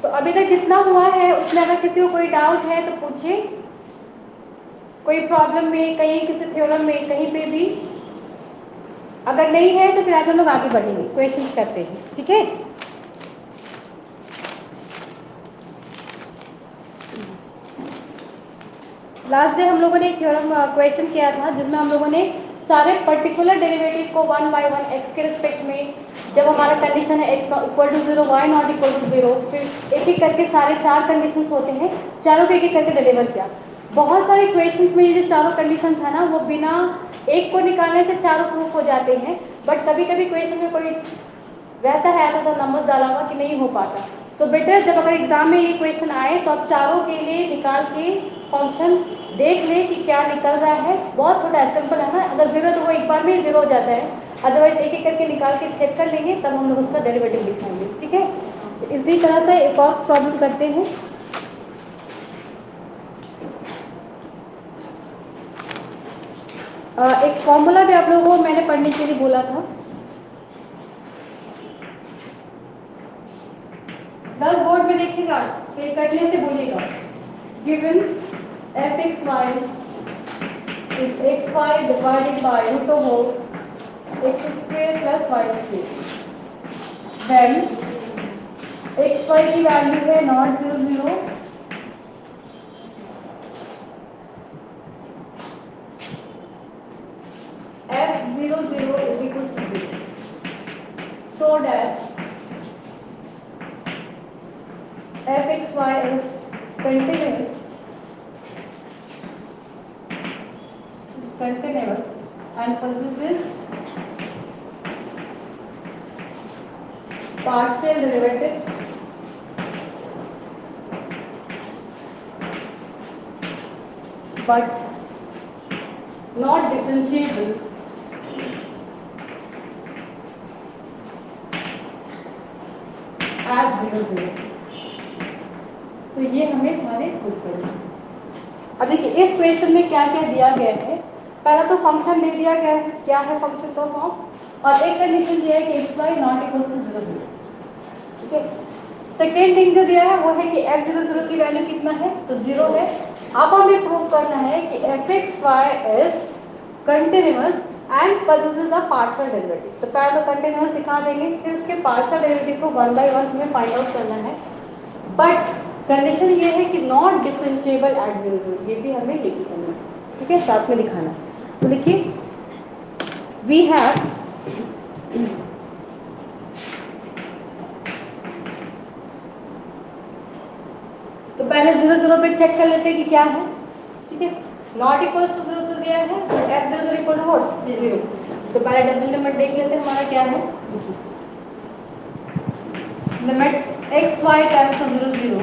तो अभी तक जितना हुआ है उसमें अगर किसी को कोई डाउट है तो पूछे, कोई प्रॉब्लम में, कहीं किसी थ्योरम में, कहीं पे भी। अगर नहीं है तो फिर आज हम लोग आगे बढ़ेंगे, क्वेश्चंस करते हैं, ठीक है। लास्ट डे हम लोगों ने एक थ्योरम क्वेश्चन किया था जिसमें हम लोगों ने सारे पर्टिकुलर डेरिवेटिव को वन बाय वन एक्स के रिस्पेक्ट में, जब हमारा कंडीशन है x equal to zero, y not equal to zero, फिर एक एक करके सारे चार कंडीशंस होते हैं, चारों को एक एक करके डिलीवर किया। बहुत सारे क्वेश्चंस में ये जो चारों कंडीशन था ना, वो बिना एक को निकालने से चारों प्रूफ हो जाते हैं, बट कभी कभी क्वेश्चन में कोई रहता है ऐसा सा नंबर्स डाला हुआ कि नहीं हो पाता। सो बेटर जब अगर एग्जाम में ये क्वेश्चन आए तो आप चारों के लिए निकाल के फंक्शन देख ले कि क्या निकल रहा है। बहुत छोटा है, सिंपल है ना। अगर जीरो तो वो एक बार में ही जीरो हो जाता है, अदरवाइज एक एक करके निकाल के चेक कर लेंगे, तब हम लोग उसका डेरिवेटिव दिखाएंगे, ठीक है। तो इसी तरह से एक और प्रॉब्लम करते हैं। एक फॉर्मूला भी आप लोगों को मैंने पढ़ने के लिए बोला था। 10 बोर्ड में देखिएगा, फिर करने से बोलिएगा। Given f x Y is x y divided by root over x square plus y square, then x Y की वैल्यू है not zero zero, f zero zero is equal to zero, so that f x Y is continuous and possesses partial derivatives but not differentiable at 0 0। तो ये हमें सारे proof करना है। अब देखिए इस क्वेश्चन में क्या क्या दिया गया है। पहला तो फंक्शन दे दिया गया है, क्या है फंक्शन का फॉर्म, और एक कंडीशन दिया है कि x y not equal to zero zero, ठीक है। सेकेंड थिंग जो दिया है वो है कि एफ जीरो जीरो की वैल्यू कितना है, तो जीरो है। अब हमें प्रूव करना है कि F x Y is continuous and possesses a partial derivative। तो पहले तो कंटिन्यूअस दिखा देंगे, फिर उसके पार्शियल डेरिवेटिव को वन बाय वन हमें फाइंड आउट करना है। बट कंडीशन ये है कि not differentiable eight zero zero, ये भी हमें लेके चलना है, ठीक है, साथ में दिखाना। तो देखिए वी हैव तो पहले जीरो जीरो पे चेक कर लेते हैं कि क्या है, ठीक है। Not equal to zero zero दिया है, f zero zero equal to what, zero. तो पहले डबल लिमिट देख लेते हैं हमारा क्या है। Limit x y tends to zero zero,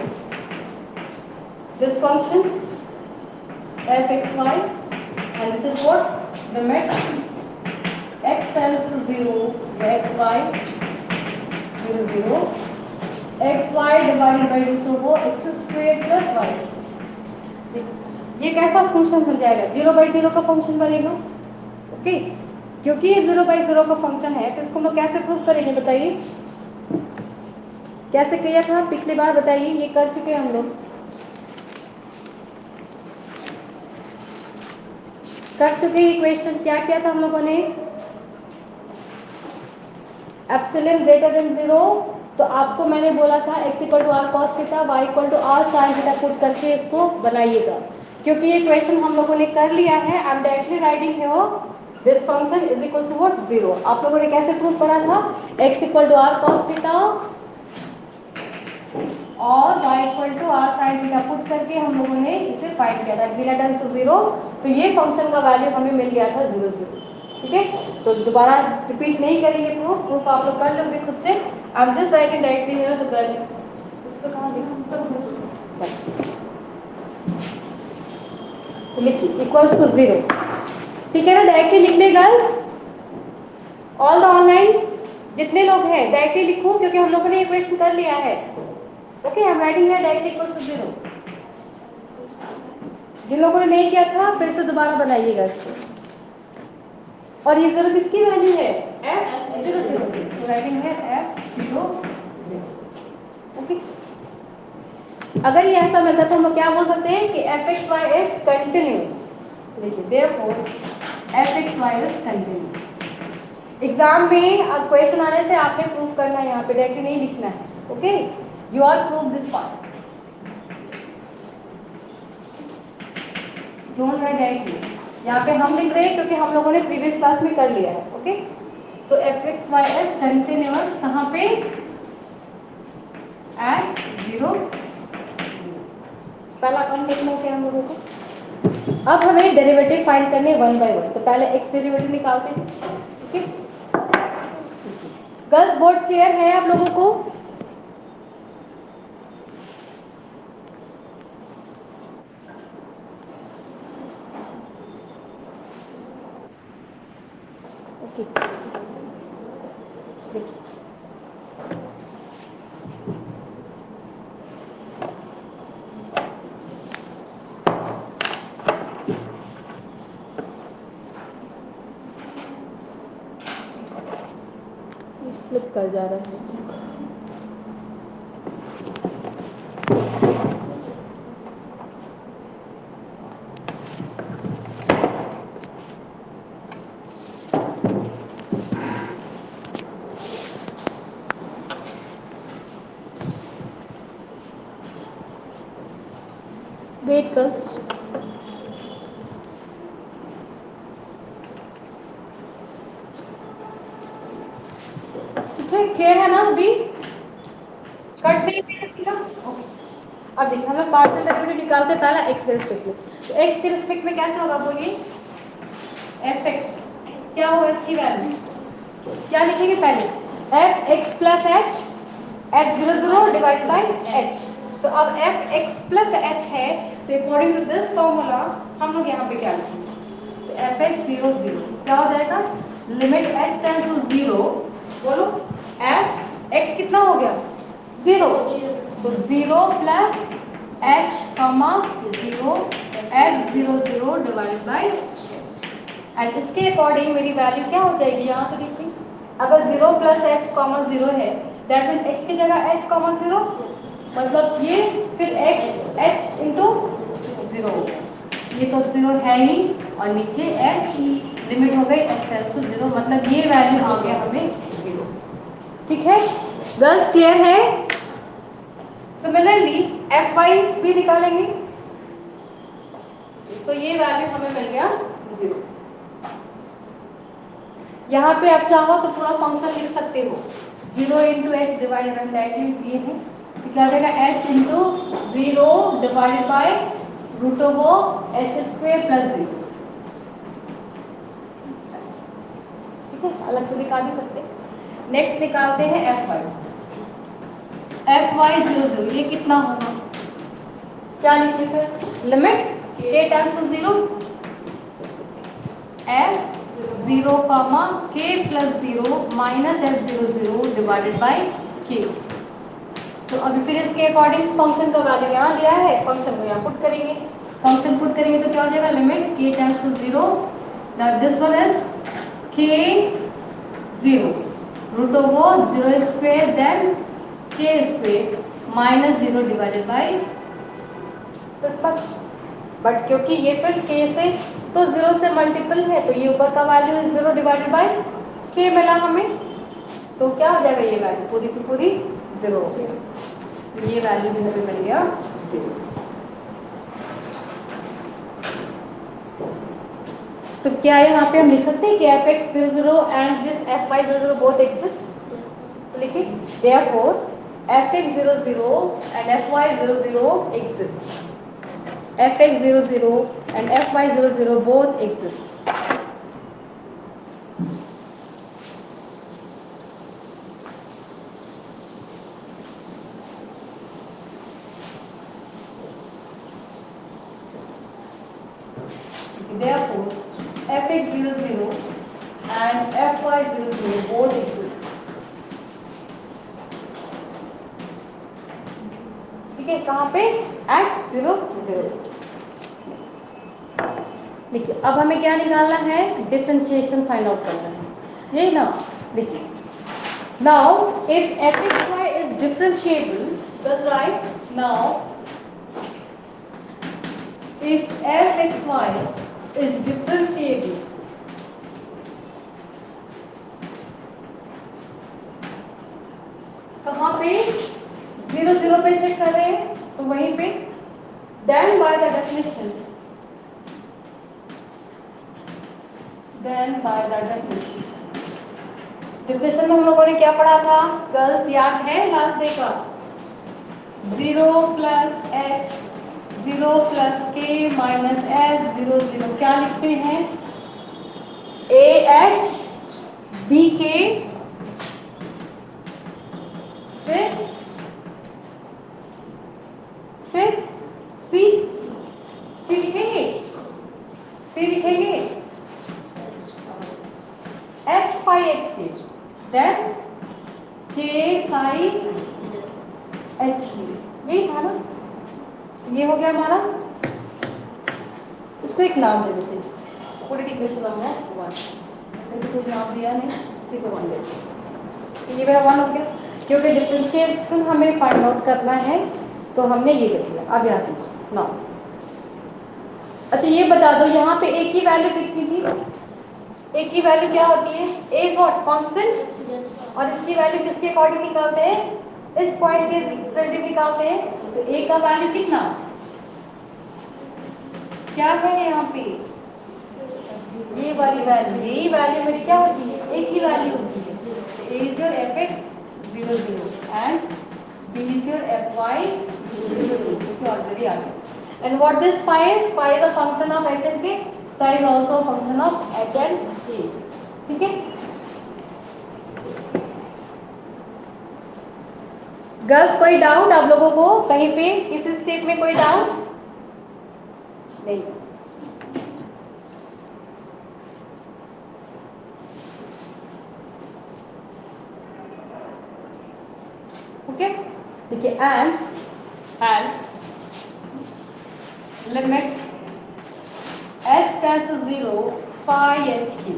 this function f x y, and this is what limit x tends to zero, x y zero zero, x y divided by zero वो x square plus y. ये कैसा function बन जाएगा, zero by zero का function बनेगा, okay. क्योंकि ये zero by zero का फंक्शन है तो इसको हम लोग कैसे प्रूव करेंगे बताइए, कैसे किया था पिछली बार, बताइए। ये कर चुके हैं हम लोग, कर चुके हैं क्वेश्चन। क्या किया था हम लोगों ने, एप्सिलॉन ग्रेटर देन जीरो, तो आपको मैंने बोला था x equal to r cos theta, y equal to r sine theta put करके इसको बनाइएगा। क्योंकि ये क्वेश्चन हम लोगों ने कर लिया है, I am directly writing here this function is equal to what, zero. आप लोगों ने कैसे प्रूव करा था, x equal to r cos theta और y equal to r sine theta put करके हम लोगों ने इसे फाइंड किया था, थीटा टेंड्स टू जीरो। तो ये फंक्शन का वैल्यू हमें मिल गया था जीरो जीरो, ठीक है। तो दोबारा रिपीट नहीं करेंगे, प्रूफ प्रूफ आप लोग कर लोगे खुद से। I am just writing directly here the value, इसको कहां लिखा, तो लिखिए इक्वल्स टू जीरो, ठीक है ना। डायरेक्टली लिख ले गर्ल्स, ऑल द ऑनलाइन जितने लोग हैं डायरेक्टली लिखो, क्योंकि हम लोगों ने ये क्वेश्चन कर लिया है, okay. I am writing here directly equals to zero. जिन लोगों ने नहीं किया था फिर से दोबारा बनाइएगा इसको। और ये जीरो किसकी वैल्यू है, एफ जीरो जीरो, तो राइटिंग है एफ जीरो जीरो, ओके। अगर ये ऐसा मिलता तो हम लोग क्या बोल सकते हैं कि F x Y is continuous. देखिए therefore F x Y is continuous. Exam में क्वेश्चन आने से आपने प्रूव करना है, यहाँ पे डायरेक्टली नहीं लिखना है। Okay, you are prove this part, don't write directly. यहाँ पे हम लिख रहे हैं क्योंकि हम लोगों ने प्रीवियस क्लास में कर लिया है। Okay, so f x Y is continuous कहाँ पे, एट 0। पहला काम देखना हो क्या हम लोगों को। अब हमें डेरिवेटिव फाइंड करने वन बाय वन। तो पहले एक्स डेरिवेटिव निकालते हैं। ओके गर्ल्स, बोर्ड क्लियर है आप लोगों को? ओके देखिए, स्लिप कर जा रहा है। वेट गर्ल्स, ठीक है, क्लियर है ना अभी? कट नहीं करेगा? ओके, अब देखिए हम लोग पार्शियल डेरिवेटिव निकालते हैं पहला एक्स के रिस्पेक्ट में। तो एक्स के रिस्पेक्ट में कैसे होगा बोलिए? एफ एक्स क्या होगा इसकी वैल्यू, क्या लिखेंगे पहले? F x plus H, H 0 divide by H. तो अब एफ एक्स प्लस एच है, तो अकॉर्डिंग टू दिस फॉर्मूला हम लोग यहाँ पे क्या लिखेंगे? तो एफ एक्स 0 क्या हो जाएगा? लिमिट एच टेंस टू 0, बोलो एफ एक्स कितना हो गया? 0। तो 0 plus H comma 0 F 0 divide by and इसके अकॉर्डिंग मेरी वैल्यू क्या हो जाएगी? यहाँ से देखिए, अगर 0 प्लस एच कॉमा 0 है, दैट मीन एक्स की जगह एच कॉमा 0, मतलब ये फिर एक्स एच इंटू 0 हो गया। ये तो 0 है ही, और नीचे एच लिमिट हो गई एच टेंस टू 0, मतलब ये वैल्यू आ गया हमें 0। ठीक है गर्ल्स, क्लियर है? सिमिलरली एफ वाई भी निकालेंगे, तो ये वैल्यू हमें मिल गया 0। यहाँ पे आप चाहो तो पूरा फंक्शन लिख सकते हो, 0 into h divided by directly दिए हैं, तो क्या देगा? H into 0 divided by root of h square plus 0। ठीक है, अलग से दिखा भी सकते। नेक्स्ट निकालते हैं एफ वाई। एफ वाई 0 ये कितना होगा? क्या लिखिए sir? Limit k tends to 0 F 0 कामा के plus 0 minus F 0 divided by के। तो अभी फिर इसके अकॉर्डिंग फंक्शन का वैल्यू यहाँ दिया है, फंक्शन को यहाँ पुट करेंगे। फंक्शन पुट करेंगे तो क्या हो जाएगा? Limit k tends to 0 that this one is k 0 root of 0 square then k square minus 0 divided by this much. But क्योंकि ये फिर के से तो 0 से मल्टीपल है, तो ये ऊपर का वैल्यू इज 0 डिवाइडेड बाई के मिला हमें, तो क्या हो जाएगा? ये वैल्यू पूरी की पूरी 0 हो गया, तो ये वैल्यू भी हमें मिल गया 0। तो क्या यहाँ पे हम लिख सकते हैं कि F x 0 and this f Y 0 both exist? तो लिखिए therefore F x 0 and f Y 0 exist. fx 0 and fy 0 both exist. Therefore fx 0 and fy 0 both exist. ठीक है, कहाँ पे? एट 0 0। देखिए अब हमें क्या निकालना है? डिफरेंशिएशन फाइंड आउट करना है, ये ना। देखिए now if fxy is differentiable, that's right, now if f x y is differentiable, कहाँ पे 0 0 पे चेक कर रहे हैं तो वहीं पे, then by the definition, definition में हम लोगों ने क्या पढ़ा था गर्ल्स, याद है लास्ट डे का? 0 प्लस एच 0 प्लस के माइनस एफ 0 0 क्या लिखते हैं? ए एच बी के, फिर सी, सी लिखेंगे, सी लिखेंगे एच फाई एच के, देन के साइज एच की, यही था ना? ये हो गया हमारा, इसको एक नाम दे देते हैं, पूरी इक्वेशन नाम है 1, कुछ नाम दिया नहीं, इसी को 1 देते, ये मेरा 1 हो गया, क्योंकि डिफरेंशिएशन हमें फाइंड आउट करना है तो हमने ये देख लिया। अब यहाँ से नाउ, अच्छा ये बता दो यहाँ पे एक की वैल्यू कितनी थी? एक की वैल्यू क्या होती है? A is what? कांस्टेंट, और इसकी वैल्यू किसके अकॉर्डिंग निकालते हैं? इस पॉइंट के रिलेटिव निकालते हैं। तो ए का वैल्यू कितना क्या है यहाँ पे? ये वाली वैल्यू, यही वैल्यू मेरी क्या होती है? ए की वैल्यू होती है। A is your F x 0 0 and B is your F Y 0 0, क्योंकि ऑलरेडी आ गया। And what this phi is? Phi is a function of h and k. Psi is also a function of h and k. ठीक है? Girls कोई doubt आप लोगों को कहीं पे किसी स्टेप में कोई डाउट नहीं? ओके, देखिए and limit h tends to 0 phi h की,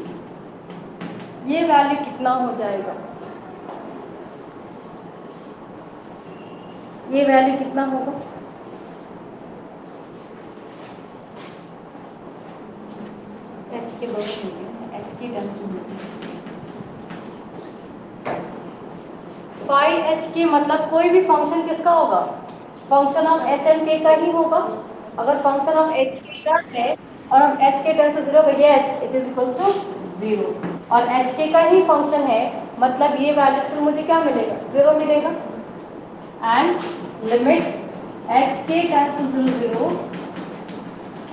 ये वैल्यू कितना हो जाएगा? ये वैल्यू कितना होगा? h के दोनों h की टेंड्स टू 0 phi h की मतलब कोई भी फंक्शन किसका होगा? Function of h and k का ही होगा। अगर फंक्शन ऑफ h k का है और h k टेंड्स टू 0 होगा, yes it is equal to 0, और h k का ही फंक्शन है, मतलब ये वैल्यू फिर मुझे क्या मिलेगा? 0 मिलेगा। And limit h k tends to 0 0,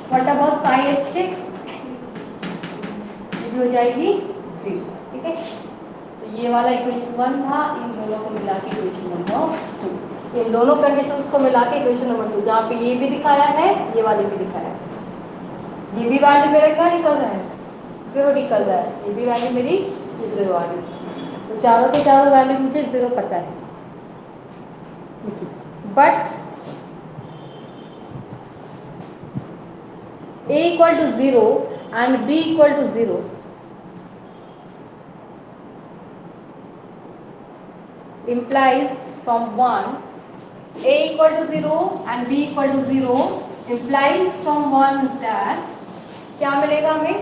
what about psi h k? ये भी हो जाएगी 0। ठीक है, तो ये वाला इक्वेशन 1 था, इन दोनों को मिला के इक्वेशन नंबर 2, इन दोनों कंडीशंस को मिला के इक्वेशन नंबर 2, जहाँ पे ये भी दिखाया है ये वाले भी दिखाया है। ये भी वैल्यू मेरा क्या निकल रहा है? 0 निकल रहा है, ये भी वैल्यू मेरी 0 आ रही, तो चारों के चारों वैल्यू मुझे 0 पता है। देखिए, but a equal to 0 and b equal to 0, implies from 1, a equal to 0 and b equal to 0 implies from 1 is that क्या मिलेगा हमें?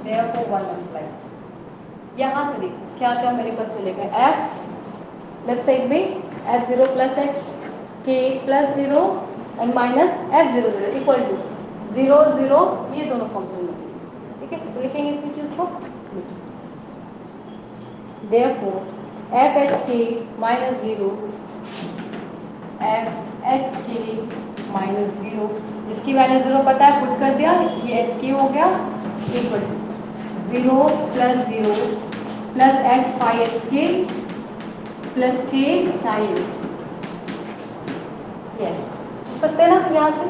therefore 1 implies, यहाँ से देखो क्या क्या मेरे पास मिलेगा? f लेफ्ट साइड में f0 plus h k plus 0 and minus f0 0 equal to 0 0, ये दोनों फंक्शन में। ठीक है, तो लिखेंगे इसी चीज को, therefore f h k minus 0 f h k minus 0, इसकी वैल्यू 0 पता है, पुट कर दिया, ये h k हो गया equal to 0 plus 0 plus h phi h k plus k psi h, yes सकते हैं ना यहाँ से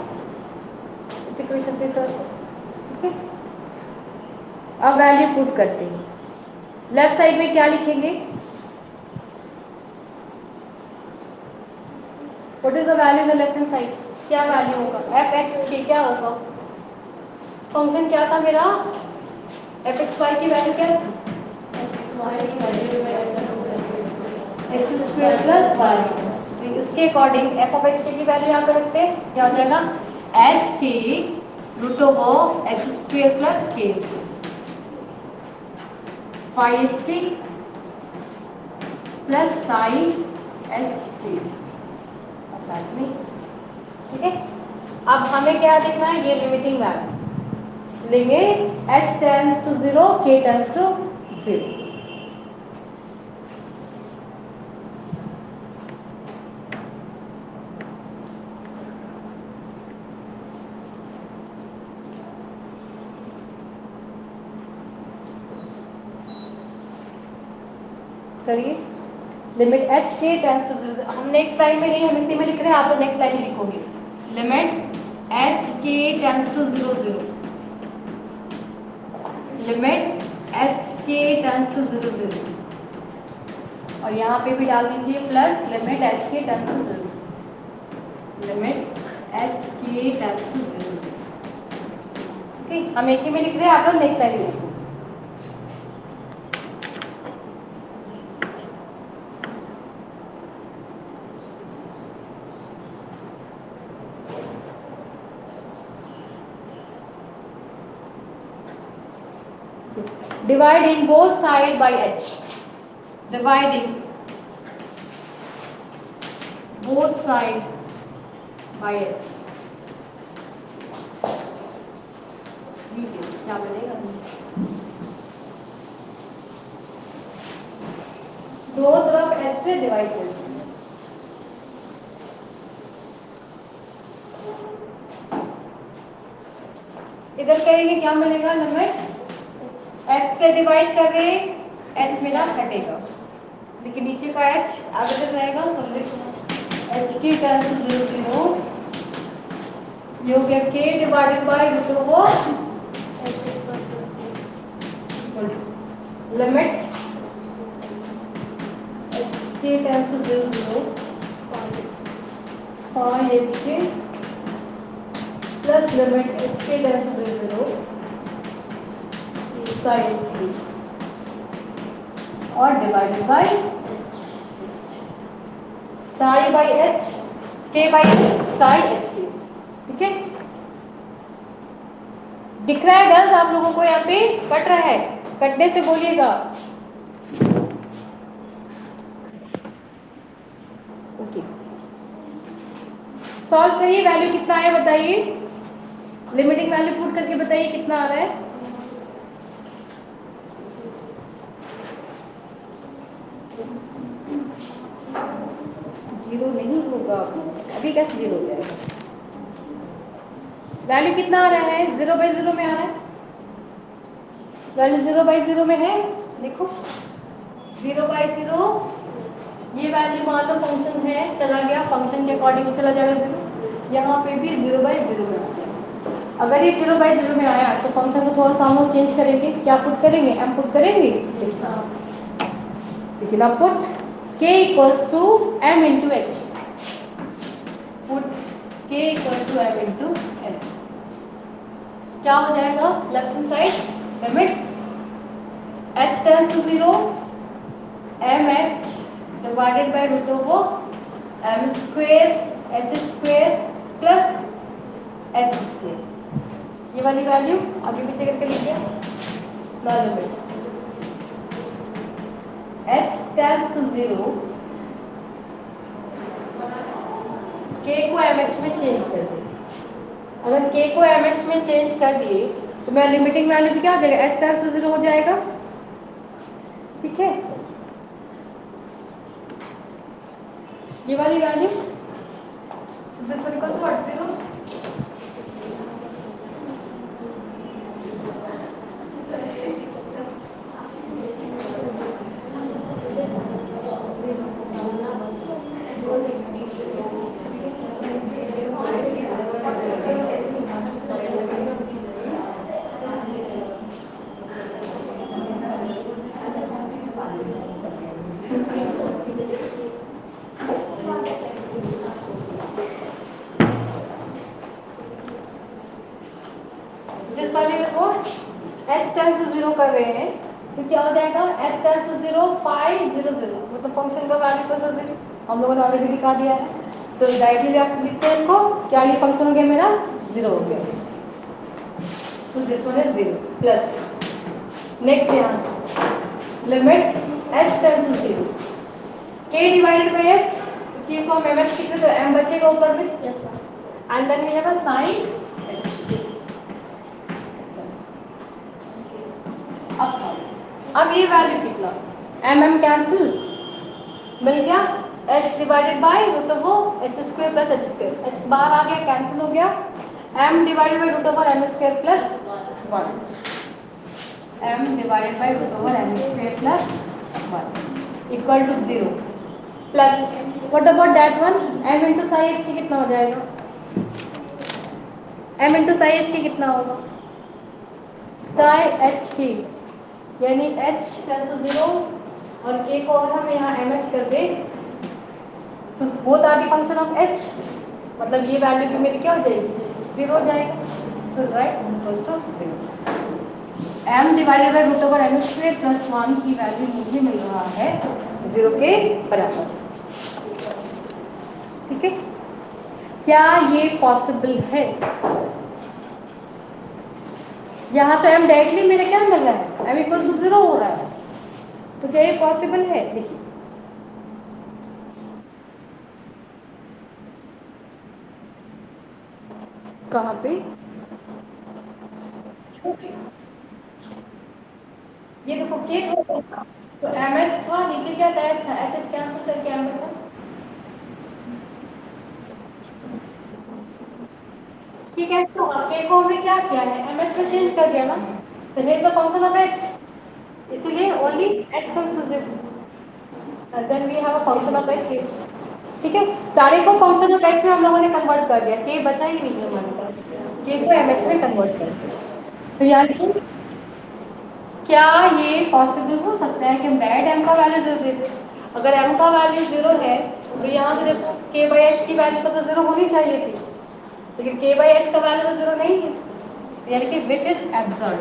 इस इक्वेशन के तरह से। ठीक है, अब वैल्यू पुट करते हैं, लेफ्ट साइड में क्या लिखेंगे? What is the value in the left hand side? क्या वैल्यू होगा? एफ एक्स के क्या होगा? फंक्शन क्या था मेरा? एफ एक्स वाई की वैल्यू क्या थी? X square plus Y square. तो इसके अकॉर्डिंग एफ ऑफ एच के की वैल्यू यहाँ पे रखते हैं, क्या हो जाएगा H K root of X square plus K five H K plus sine H K. ठीक है, अब हमें क्या देखना है, ये लिमिटिंग वैल्यू लेंगे h tends to 0 k tends to 0। करिए limit H K tends to 0। हम नेक्स्ट लाइन में नहीं, हम इसी में लिख रहे हैं, आप लोग नेक्स्ट लाइन में लिखोगे limit H K tends to 0 0। Limit H K tends to 0 0 और यहाँ पे भी डाल दीजिए plus limit H K tends to 0। Limit H K tends to 0 0। Okay, हम एक ही में लिख रहे हैं, आप लोग नेक्स्ट लाइन में लिखो। Dividing both side by h. Dividing both side by h. क्या बनेगा? दो तरफ h से डिवाइड कर दीजिए। इधर करेंगे क्या मिलेगा, लिमिट h से डिवाइड कर रहे हैं, h मिला हटेगा, लेकिन नीचे का h आगे रहेगा। h की टेंस टू 0 0 ये हो गया k divided by root of limit h k tends to 0 0 5 h k plus limit h k tends to 0 0 sine h k और divided by psi by h k by h psi h k। ठीक है, दिख रहा है girls आप लोगों को? यहाँ पे कट रहा है, कटने से बोलिएगा। ओके, सॉल्व करिए, वैल्यू कितना है बताइए, लिमिटिंग वैल्यू पुट करके बताइए कितना आ रहा है। जीरो नहीं होगा, अभी कैसे जीरो हो जाएगा? वैल्यू कितना आ रहा है? 0 बाई 0 में आ रहा है, वैल्यू 0 बाई 0 में है। देखो 0 बाई 0, ये वैल्यू मान लो फंक्शन है, चला गया फंक्शन के अकॉर्डिंग चला जाएगा 0। यहाँ पे भी 0 बाई 0 में आ जाएगा। अगर ये 0 बाई 0 में आया तो फंक्शन को थोड़ा सा हम चेंज करेंगे, क्या पुट करेंगे, m पुट करेंगे। लेकिन अब put k equals to m into H, put k equal to m into H, क्या हो जाएगा left hand side limit h tends to 0 mh divided by root of m square h square plus h square. ये वाली value आगे पीछे करके लिखिए ना, limit h tends to 0 k को mh में चेंज कर दे। अगर k को mh में चेंज कर दिए तो मैं लिमिटिंग वैल्यू से क्या हो जाएगा, h टेंस टू 0 हो जाएगा। ठीक है, ये वाली value this one equals to what 0। This वाली देखो h टेंस टू 0 कर रहे हैं, तो क्या हो जाएगा h टेंस टू 0 फाई 0 0, मतलब फंक्शन का वैल्यू प्लस 0 हम लोगों ने ऑलरेडी दिखा दिया है। तो डायरेक्टली आप लिखते हैं इसको, क्या ये फंक्शन हो गया मेरा 0 हो गया। तो this one is 0 plus next यहाँ limit h tends to 0 k divided by h, तो k को हम mh लिख रहे तो m बचेगा ऊपर में, yes ma'am, and then we have a sine h। अब सॉल्व, अब ये वैल्यू कितना m m कैंसिल मिल गया, h divided by root of वो h square plus h square, h बाहर आ गया कैंसिल हो गया, m divided by root over m square plus 1, m divided by root over m square plus 1 equal to 0 plus what about that one, m into psi h की कितना हो जाएगा, m into psi h की कितना होगा, Sai h की यानी h tends to 0 और k को अगर हम यहाँ mh कर दें तो both are the function of h, मतलब ये वैल्यू भी मेरी क्या हो जाएगी 0 हो जाएगा, तो right equals to 0, m divided by root over m square plus 1 की वैल्यू मुझे मिल रहा है 0 के बराबर। ठीक है, क्या ये पॉसिबल है, यहाँ तो m डायरेक्टली मेरा क्या मिल रहा है m इक्वल्स टू 0 हो रहा है, तो क्या ये पॉसिबल है, देखिए कहाँ पे ये देखो के था तो एम एच था, नीचे क्या था एच था, एच एच कैंसिल करके एम बचा, ये कैसे होगा, के को हमने क्या किया है एम एच में चेंज कर दिया ना, तो here is the function of H, इसलिए only H consider and then we have a function of H here. ठीक है, सारे को फंक्शन ऑफ एच में हम लोगों ने कन्वर्ट कर दिया, के बचा ही नहीं है हमारे पास, के को एम एच में कन्वर्ट कर दिया, तो यानी क्या ये पॉसिबल हो सकता है कि हम डायरेक्ट m का वैल्यू 0 दे दें, अगर m का वैल्यू 0 है तो यहाँ से देखो k बाई एच की वैल्यू तो 0 होनी चाहिए थी, लेकिन k बाई एच का वैल्यू तो 0 नहीं है, यानी कि विच इज एब्सर्ड।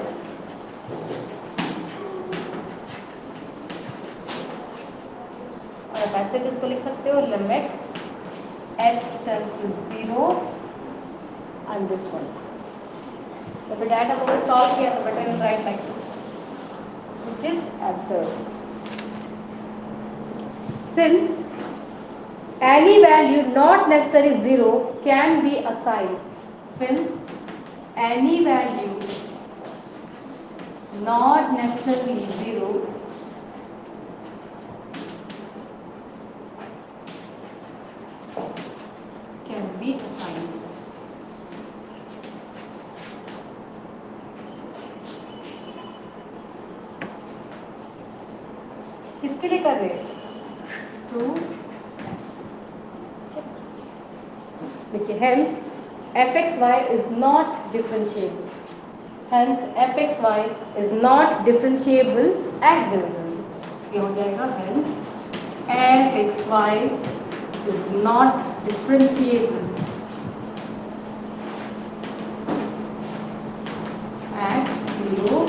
और आप ऐसे भी इसको लिख सकते हो limit h tends to 0 and this one, तो फिर डायरेक्ट अगर सॉल्व किया तो better will right like this which is absurd, since any value not necessarily 0 can be assigned, since any value not necessarily 0 can be assigned, किसके लिए कर रहे हैं टू, देखिए hence fxy is not differentiable, hence fxy is not differentiable at 0 0, ये हो जाएगा hence fxy is not differentiable at 0।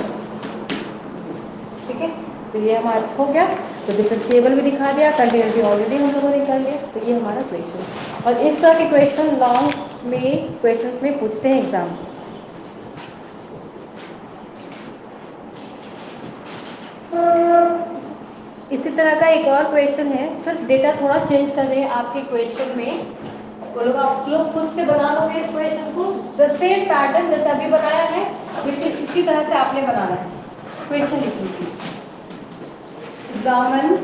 ठीक है, तो ये हमारा हो गया, तो डिफरेंशिएबल भी दिखा दिया, कंटिन्यूटी ऑलरेडी हम लोगों ने कर लिया, तो ये हमारा क्वेश्चन, और इस तरह के क्वेश्चन लॉन्ग में क्वेश्चंस में पूछते हैं एग्जाम। इसी तरह का एक और क्वेश्चन है, सिर्फ डेटा थोड़ा चेंज कर रहे हैं आपके क्वेश्चन में, बोलो आप लोग खुद से बना लोगे इस क्वेश्चन को, द सेम पैटर्न जैसे अभी बनाया है बिल्कुल इसी तरह से आपने बनाना है, क्वेश्चन लिख लीजिए, examine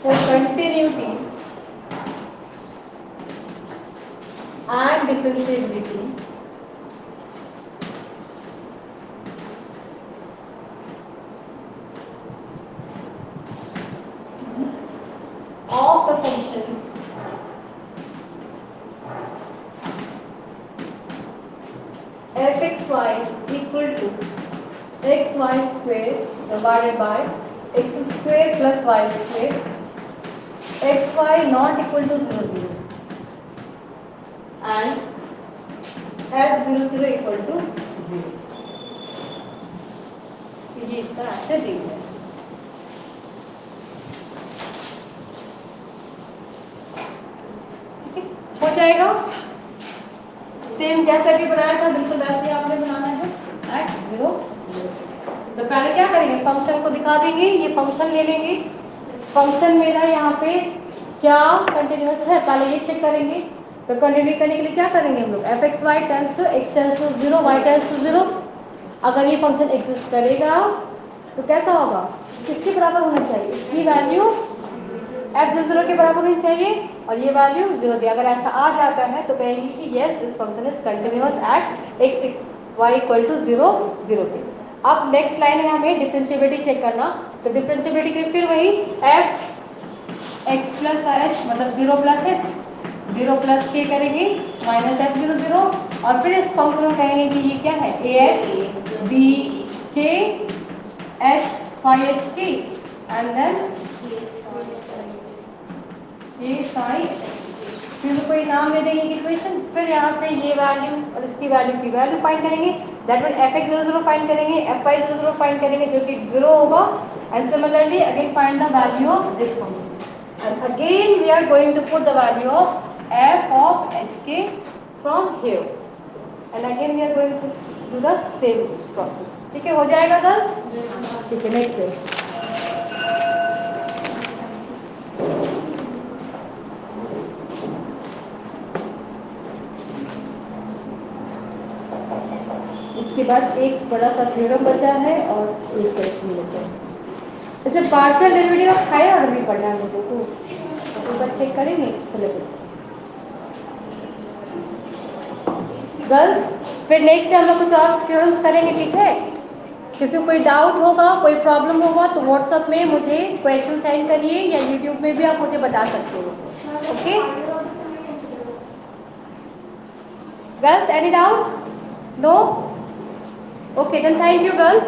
for continuity and differentiability of the function fxy equal to xy square divided by x square plus y square, xy not equal to 0 0 and f 0 0 equal to 0, तो ये इसका आंसर डी है। हो जाएगा same जैसा कि बनाया था बिल्कुल वैसे ही आपने बनाना है x0। तो पहले क्या करेंगे, फंक्शन को दिखा देंगे, ये फंक्शन ले लेंगे। फंक्शन मेरा यहाँ पे क्या कंटिन्यूअस है पहले ये चेक करेंगे। तो कंटिन्यू करने के लिए क्या करेंगे हम लोग, F x Y tends to x tends to 0 y tends to 0। अगर ये फंक्शन एग्जिस्ट करेगा तो कैसा होगा, किसके बराबर होना चाहिए, इसकी वैल्यू x0 के बराबर होनी चाहिए और ये वैल्यू 0 दी। अगर ऐसा आ जाता है तो कहेंगे कि yes this function is continuous at x y equal to 0 0 पे। अब नेक्स्ट लाइन है हमें डिफरेंशिएबिलिटी चेक करना। तो डिफरेंशिएबिलिटी के लिए फिर वही f x प्लस h मतलब 0 प्लस h 0 प्लस k करेंगे माइनस f0 0 और फिर इस फंक्शन को कहेंगे कि ये क्या है ah b k h phi h k and then ये phi फिर कोई नाम दे देंगे इक्वेशन। फिर यहाँ से ये वैल्यू और इसकी वैल्यू की वैल्यू फाइंड करेंगे, that mean F x 0 find करेंगे, एफ वाई 0 फाइंड करेंगे जो कि 0 होगा। And similarly again find the value of this function and again we are going to put the value of F of H K from here and again we are going to do the same process. ठीक है, हो जाएगा girls? ठीक है, next question. इसके बाद एक बड़ा सा थ्योरम बचा है और एक क्वेश्चन बचा है। इसे partial derivative of higher order भी पढ़ना है लोगों को, तो एक बार चेक करेंगे सिलेबस गर्ल्स। फिर नेक्स्ट हम लोग कुछ और थ्योरम्स करेंगे, ठीक है? किसी को कोई डाउट होगा, कोई प्रॉब्लम होगा तो व्हाट्सएप में मुझे क्वेश्चन सेंड करिए या यूट्यूब में भी आप मुझे बता सकते हो। Okay girls, any doubt? No? Okay then thank you girls.